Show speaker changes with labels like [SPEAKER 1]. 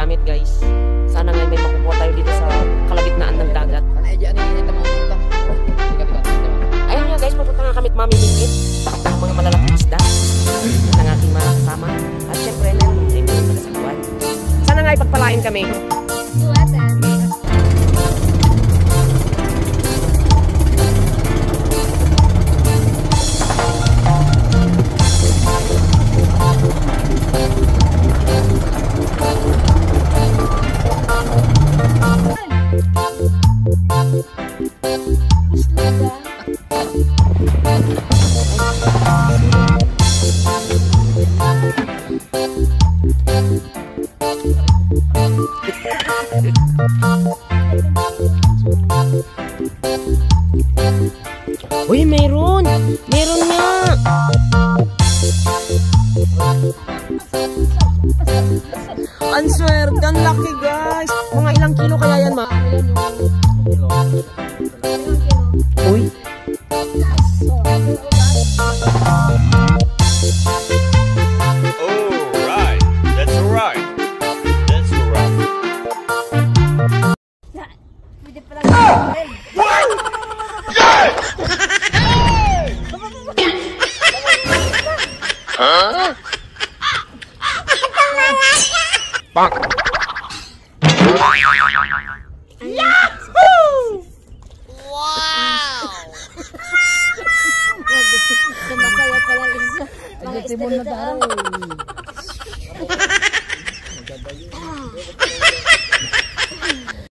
[SPEAKER 1] gamit guys. Sana nga may makukuha tayo dito sa kalagitnaan ng dagat. Ayun nga guys, pupunta nga kami at mamimingit ng mga malalaking isda ng ating mga kasama. At syempre, meron din mga nagsasakuan. Sana nga ipagpalain kami. Uy, meron! Meron nga! Unswear! Ang laki guys! Mga ilang kilo kaya yan, ma? Uy!
[SPEAKER 2] Alright! That's alright! That's alright!
[SPEAKER 3] Pwede pala
[SPEAKER 2] Huh? Bonk.
[SPEAKER 3] Yahoo! Wow! Masaya pala isa. Mga isda dito.